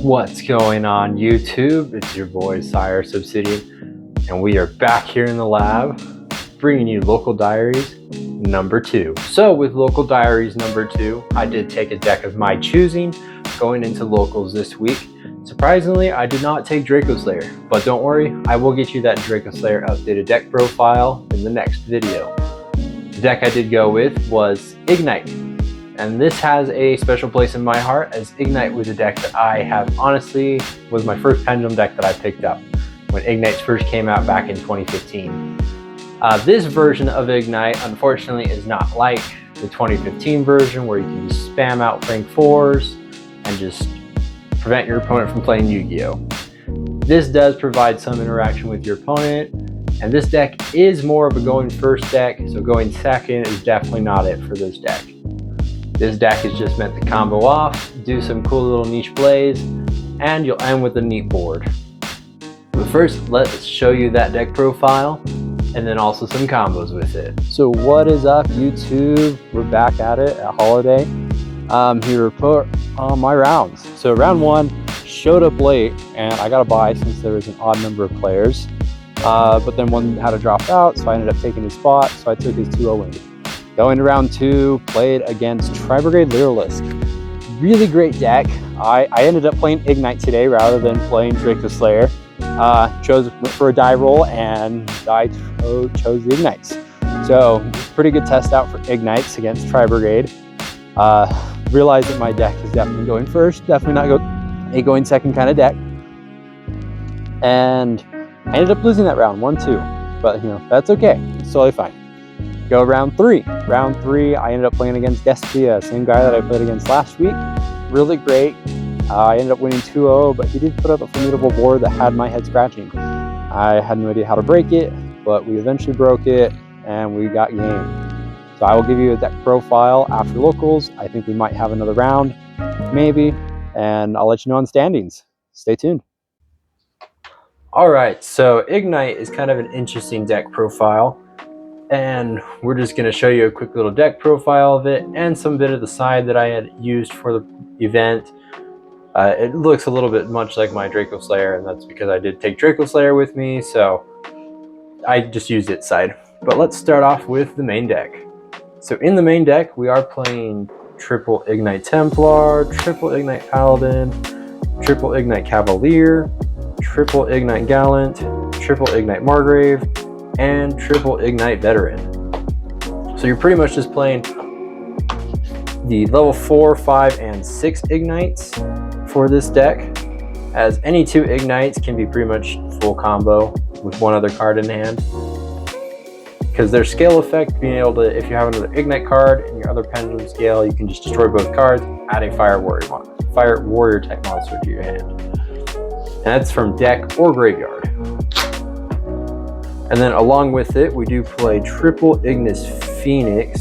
What's going on YouTube? It's your boy Sire Subsidian, and we are back here in the lab bringing you Local Diaries number 2. So with Local Diaries number 2, I did take a deck of my choosing going into locals this week. Surprisingly, I did not take Draco Slayer, but don't worry, I will get you that Draco Slayer updated deck profile in the next video. The deck I did go with was Ignite. And this has a special place in my heart, as Ignite was a deck that I have honestly was my first Pendulum deck that I picked up when Igknights first came out back in 2015. This version of Ignite, unfortunately, is not like the 2015 version where you can just spam out rank 4s and just prevent your opponent from playing Yu-Gi-Oh! This does provide some interaction with your opponent, and this deck is more of a going first deck, so going second is definitely not it for this deck. This deck is just meant to combo off, do some cool little niche plays, and you'll end with a neat board. But first, let's show you that deck profile, and then also some combos with it. So what is up, YouTube? We're back at it at Holiday. Here to report on my rounds. So round 1 showed up late, and I got a bye since there was an odd number of players. But then one had to drop out, so I ended up taking his spot, so I took his 2-0 win. Going to round 2, played against Tri-Brigade Lyralisk. Really great deck. I ended up playing Ignite today rather than playing Draco Slayer. Went for a die roll, and I chose the Ignites. So pretty good test out for Ignites against Tri-Brigade. Realized that my deck is definitely going first, definitely not a going second kind of deck. And I ended up losing that round, 1-2. But that's okay, it's totally fine. Go round 3. Round 3, I ended up playing against Despia, same guy that I played against last week. Really great. I ended up winning 2-0, but he did put up a formidable board that had my head scratching. I had no idea how to break it, but we eventually broke it, and we got game. So I will give you a deck profile after locals. I think we might have another round, maybe, and I'll let you know on standings. Stay tuned. Alright, so Ignite is kind of an interesting deck profile. And we're just going to show you a quick little deck profile of it and some bit of the side that I had used for the event. It looks a little bit much like my Draco Slayer, and that's because I did take Draco Slayer with me, so I just used its side. But let's start off with the main deck. So in the main deck, we are playing triple Ignite Templar, triple Ignite Paladin, triple Ignite Cavalier, triple Ignite Gallant, triple Ignite Margrave, and triple Ignite Veteran. So you're pretty much just playing the level 4, 5, and 6 Ignites for this deck, as any 2 Ignites can be pretty much full combo with one other card in hand. Because their scale effect, being able to, if you have another Ignite card in your other Pendulum scale, you can just destroy both cards, add a Fire Warrior type monster to your hand. And that's from deck or graveyard. And then along with it, we do play triple Ignis Phoenix.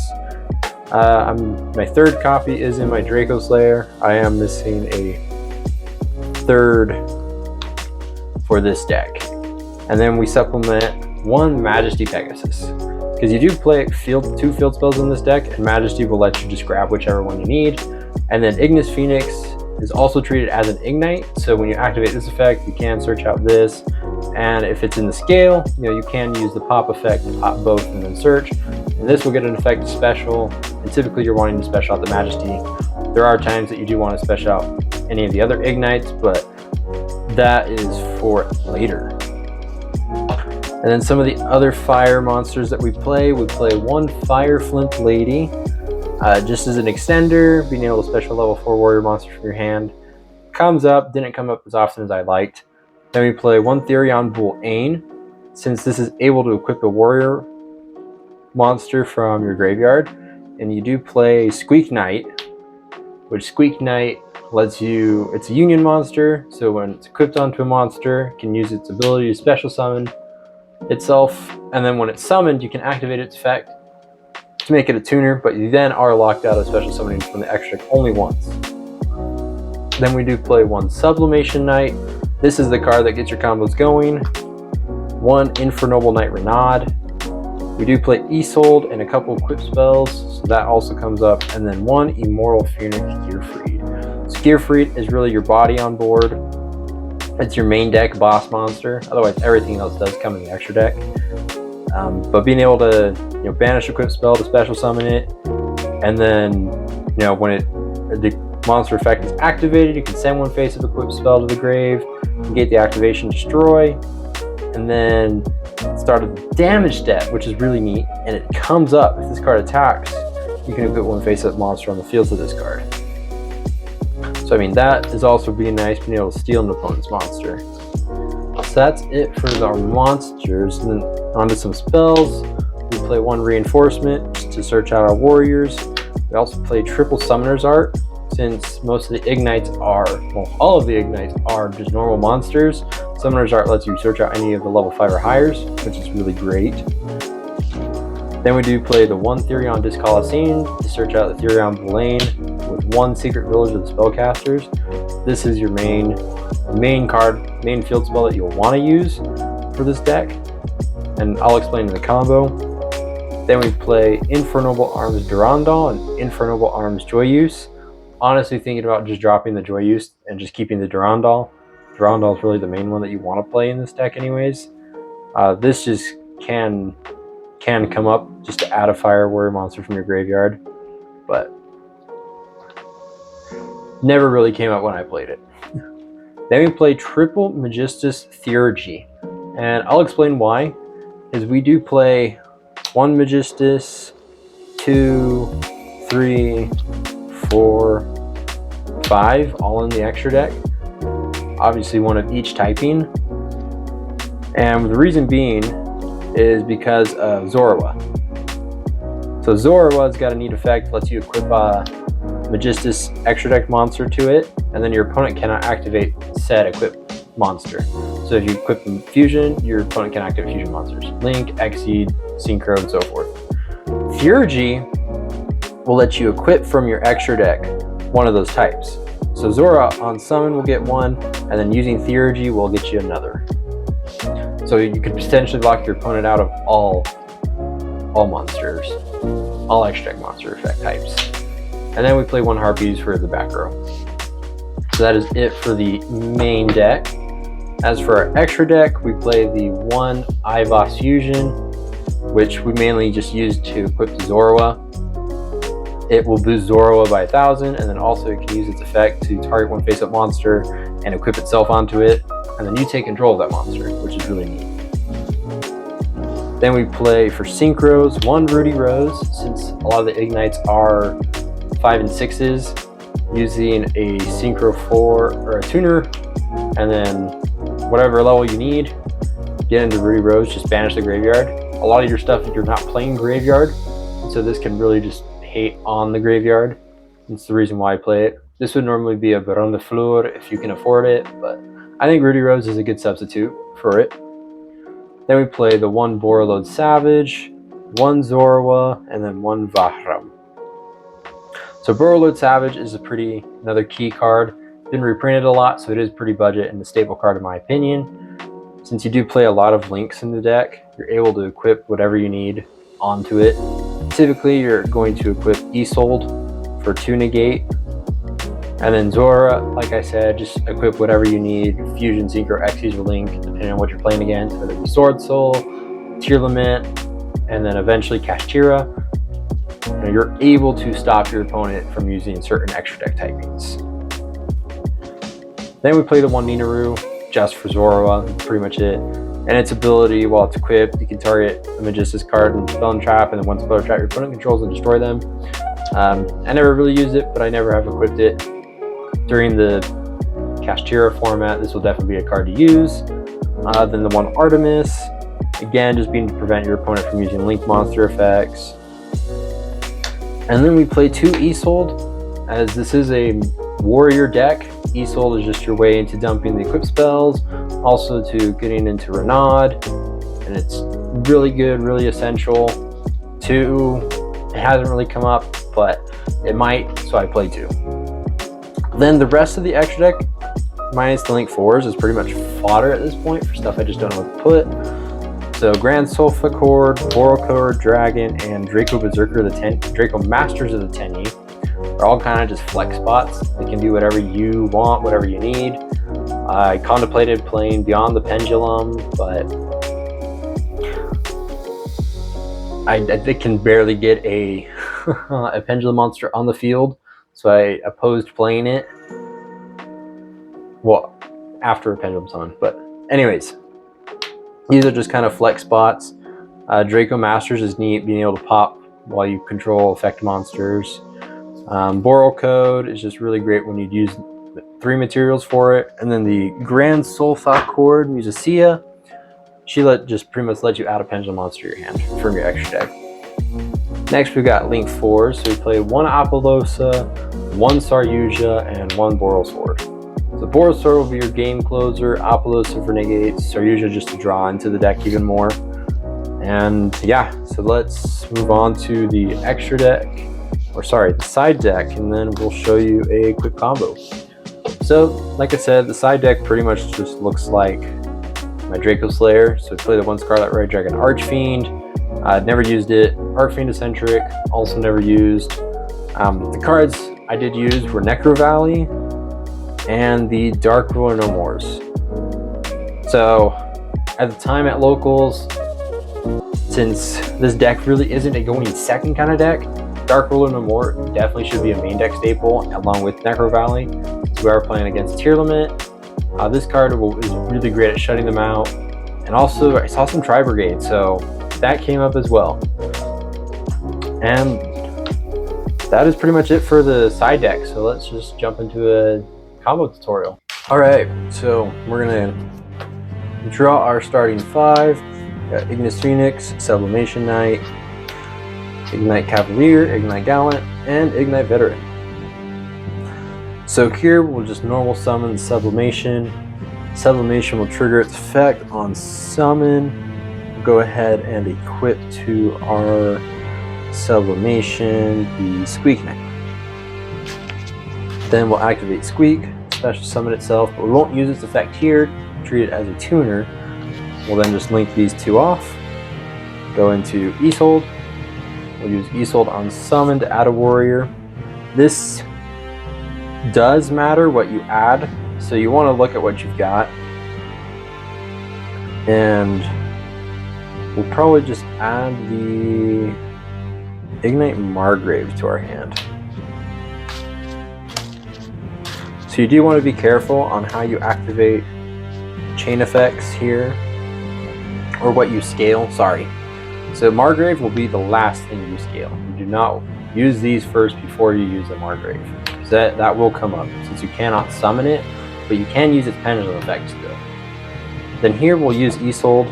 My 3rd copy is in my Draco Slayer. I am missing a 3rd for this deck. And then we supplement 1 Majesty Pegasus. Because you do play 2 field spells in this deck, and Majesty will let you just grab whichever one you need. And then Ignis Phoenix is also treated as an Ignite, so when you activate this effect, you can search out this, and if it's in the scale, you can use the pop effect to pop both and then search, and this will get an effect special, and typically you're wanting to special out the Majesty. There are times that you do want to special out any of the other Ignites, but that is for later. And then some of the other fire monsters that we play 1 Fire Flint Lady, just as an extender, being able to special level 4 warrior monster from your hand. Comes up, didn't come up as often as I liked. Then we play 1 Therion Bull Ain, since this is able to equip a warrior monster from your graveyard. And you do play Squeak Knight, which Squeak Knight lets you, it's a union monster, so when it's equipped onto a monster, it can use its ability to special summon itself, and then when it's summoned, you can activate its effect to make it a tuner, but you then are locked out of special summoning from the extra only once. Then we do play 1 Sublimation Knight. This is the card that gets your combos going. 1 Infernoble Knight Renaud. We do play Isolde and a couple of equip spells, so that also comes up, and then 1 Immortal Phoenix Gearfried. So Gearfried is really your body on board. It's your main deck boss monster. Otherwise, everything else does come in the extra deck. But being able to, banish equip spell to special summon it, and then, when the monster effect is activated, you can send one face of equipped spell to the grave, negate the activation, destroy, and then start a damage step, which is really neat. And it comes up if this card attacks, you can equip one face up monster on the field to this card. So that is also being nice, being able to steal an opponent's monster. So that's it for our monsters. And then onto some spells. We play one reinforcement just to search out our warriors. We also play triple summoner's art, since most of the Igknights all of the Igknights are just normal monsters. Summoner's art lets you search out any of the level 5 or higher, which is really great. Then we do play the one Therion Discolosine to search out the Therion Blaine with one secret village of the spellcasters. This is your main field spell that you'll want to use for this deck, and I'll explain the combo. Then we play Infernal Arms Durandal and Infernal Arms Joyuse. Honestly, thinking about just dropping the Joyuse and just keeping the Durandal. Durandal is really the main one that you want to play in this deck anyways. This just can come up just to add a fire warrior monster from your graveyard, but never really came up when I played it. Then we play Triple Magistus Theurgy, and I'll explain why. Is we do play 1 Magistus, 2, 3, 4, 5, all in the extra deck. Obviously one of each typing. And the reason being is because of Zorua. So Zorua's got a neat effect, lets you equip a Magistus extra deck monster to it, and then your opponent cannot activate said equipped monster. So if you equip Fusion, your opponent can activate Fusion monsters. Link, Exceed, Synchro, and so forth. Theurgy will let you equip from your extra deck one of those types. So Zorua on summon will get one, and then using Theurgy will get you another. So you could potentially lock your opponent out of all monsters, all extra deck monster effect types. And then we play 1 Harpies for the back row. So that is it for the main deck. As for our extra deck, we play the 1 Ivos Fusion, which we mainly just use to equip Zorua. It will boost Zorua by 1,000, and then also it can use its effect to target one face-up monster and equip itself onto it, and then you take control of that monster, which is really neat. Then we play for Synchros 1 Rudy Rose, since a lot of the Igknights are 5 and 6s, using a Synchro 4 or a tuner, and then whatever level you need, get into Rudy Rose, just banish the graveyard. A lot of your stuff, you're not playing graveyard, so this can really just hate on the graveyard. That's the reason why I play it. This would normally be a Baron de Fleur if you can afford it, but I think Rudy Rose is a good substitute for it. Then we play the 1 Borreload Savage, 1 Zorua, and then 1 Vahram. So Borreload Savage is another key card. Been reprinted a lot, so it is pretty budget and a staple card in my opinion. Since you do play a lot of links in the deck, you're able to equip whatever you need onto it. Typically, you're going to equip Isolde for 2 negate. And then Zorua, like I said, just equip whatever you need. Fusion, Synchro, Xyz, or Link, depending on what you're playing against, whether it be Sword Soul, Tear Lament, and then eventually Kashtira. You're able to stop your opponent from using certain extra deck typings. Then we play the 1 Ninaru, just for Zorua, pretty much it. And its ability, while it's equipped, you can target a Magistus card and spell and trap, and then one spell or trap your opponent controls and destroy them. I never really used it, but I never have equipped it. During the Kashtira format, this will definitely be a card to use. Then the 1 Artemis, again, just being to prevent your opponent from using link monster effects. And then we play 2 Isolde, as this is a warrior deck. Isolde is just your way into dumping the equip spells, also to getting into Renaud, and it's really good, really essential. 2, it hasn't really come up, but it might, so I play 2. Then the rest of the extra deck, minus the Link 4s, is pretty much fodder at this point for stuff I just don't know what to put. So Grand Sulfachord, Borocore Dragon, and Draco Berserker, Draco Masters of the Tenyi They're all kind of just flex spots. They can do whatever you want, whatever you need. I contemplated playing Beyond the Pendulum, but I can barely get a a pendulum monster on the field, so I opposed playing it. Well, after a pendulum's on, but anyways, these are just kind of flex spots. Draco Masters is neat, being able to pop while you control effect monsters. Boral Code is just really great when you use 3 materials for it. And then the Grand Sulfat Chord Musicea, she just pretty much lets you add a pendulum monster to your hand from your extra deck. Next we got Link 4, so we play 1 Apollousa, 1 Saryuja, and 1 Boral Sword. So Boral Sword will be your game closer, Apollousa for negates, Saryuja just to draw into the deck even more. And yeah, so let's move on to the extra deck, or sorry, the side deck, and then we'll show you a quick combo. So, like I said, the side deck pretty much just looks like my Draco Slayer. So we play the 1 Scarlet Red Dragon Archfiend. I'd never used it. Archfiend Eccentric, also never used. The cards I did use were Necro Valley and the Dark Ruler No Mores. So, at the time at locals, since this deck really isn't a going second kind of deck, Dark Ruler No More definitely should be a main deck staple along with Necro Valley. So we are playing against Tier Limit. This card is really great at shutting them out. And also, I saw some Tri Brigade, so that came up as well. And that is pretty much it for the side deck. So let's just jump into a combo tutorial. Alright, so we're going to draw our starting 5. Got Ignis Phoenix, Sublimation Knight, Ignite Cavalier, Ignite Gallant, and Ignite Veteran. So here we'll just normal summon the Sublimation. Sublimation will trigger its effect on summon. We'll go ahead and equip to our Sublimation the Squeak Knight. Then we'll activate Squeak, special summon itself, but we won't use its effect here. Treat it as a tuner. We'll then just link these 2 off. Go into Isolde. We'll use Isolde on summon to add a warrior. This does matter what you add, so you want to look at what you've got. And we'll probably just add the Ignite Margrave to our hand. So you do want to be careful on how you activate chain effects here, or what you scale, sorry. So Margrave will be the last thing you scale. You do not use these first before you use the Margrave. So that will come up, since you cannot summon it, but you can use its pendulum effect still. Then here we'll use Isolde.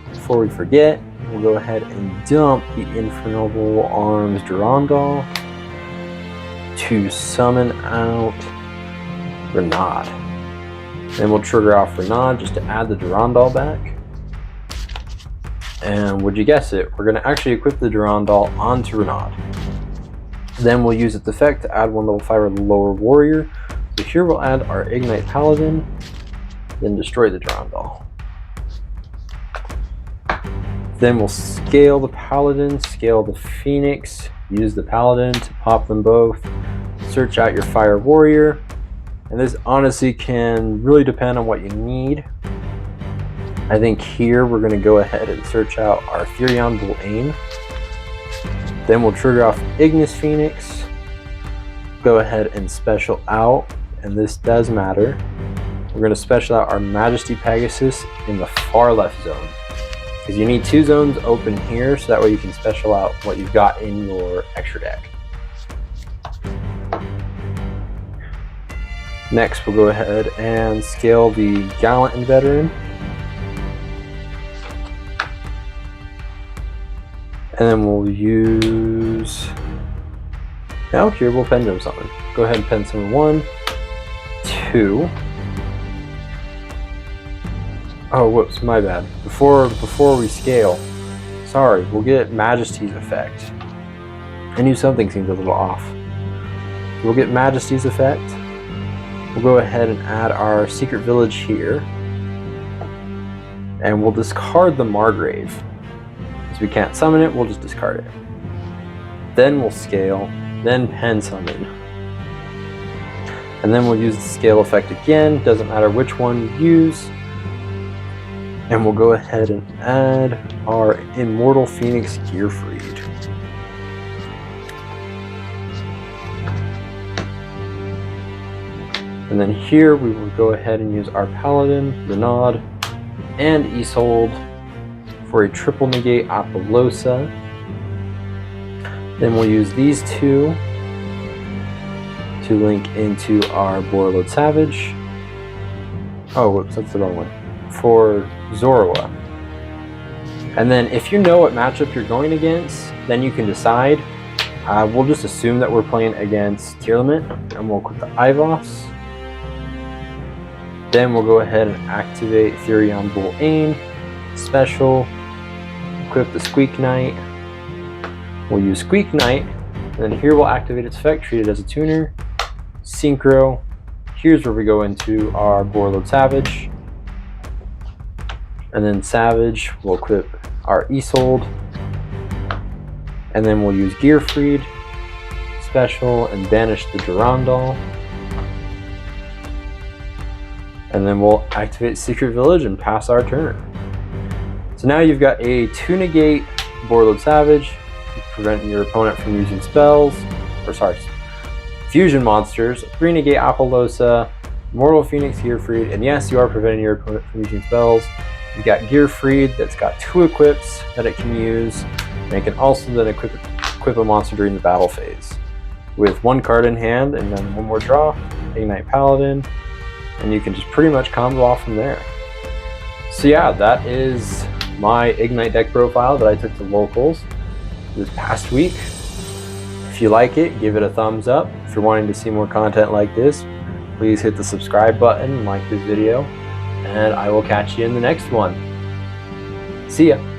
Before we forget, we'll go ahead and dump the Infernal Arms Durandal to summon out Renaud. Then we'll trigger off Renaud just to add the Durandal back. And would you guess it, we're going to actually equip the Durandal onto Renaud. Then we'll use its effect to add 1 level 5 or lower warrior. So here we'll add our Ignite Paladin, then destroy the Durandal. Then we'll scale the Paladin, scale the Phoenix, use the Paladin to pop them both, search out your Fire Warrior, and this honestly can really depend on what you need. I think here we're going to go ahead and search out our Furion Bull-Ain. Then we'll trigger off Ignis Phoenix, go ahead and special out, and this does matter. We're going to special out our Majesty Pegasus in the far left zone, because you need 2 zones open here, so that way you can special out what you've got in your extra deck. Next we'll go ahead and scale the Gallant and Veteran. And then we'll use now Curable Pendulum Summon. Go ahead and pen summon 1, 2. Oh, whoops, my bad. Before we scale, sorry, we'll get Majesty's effect. I knew something seemed a little off. We'll get Majesty's effect. We'll go ahead and add our Secret Village here. And we'll discard the Margrave. Since we can't summon it, we'll just discard it. Then we'll scale, then pen summon And then we'll use the scale effect again, doesn't matter which one you use. And we'll go ahead and add our Immortal Phoenix Gearfried. And then here we will go ahead and use our Paladin, Renaud, and Isolde for a triple negate Apollousa. Then we'll use these two to link into our Borreload Savage. Oh, whoops, that's the wrong one. For Zorua. And then if you know what matchup you're going against, then you can decide. We'll just assume that we're playing against Tearlament, and we'll equip the Ivos. Then we'll go ahead and activate Therion Bull Ain, special, equip the Squeak Knight. We'll use Squeak Knight, and then here we'll activate its effect, treat it as a tuner. Synchro, here's where we go into our Borreload Savage. And then Savage, we'll equip our Isolde. And then we'll use Gearfried, special, and banish the Durandal. And then we'll activate Secret Village and pass our turn. So now you've got a 2-negate Borreload Savage, preventing your opponent from using spells, fusion monsters, 3-negate Apollousa, Immortal Phoenix Gearfried, and yes, you are preventing your opponent from using spells. You've got Gearfried that's got 2 equips that it can use, and it can also then equip a monster during the battle phase. With 1 card in hand and then 1 more draw, Ignite Paladin, and you can just pretty much combo off from there. So yeah, that is my Ignite deck profile that I took to locals this past week. If you like it, give it a thumbs up. If you're wanting to see more content like this, please hit the subscribe button and like this video, and I will catch you in the next one. See ya.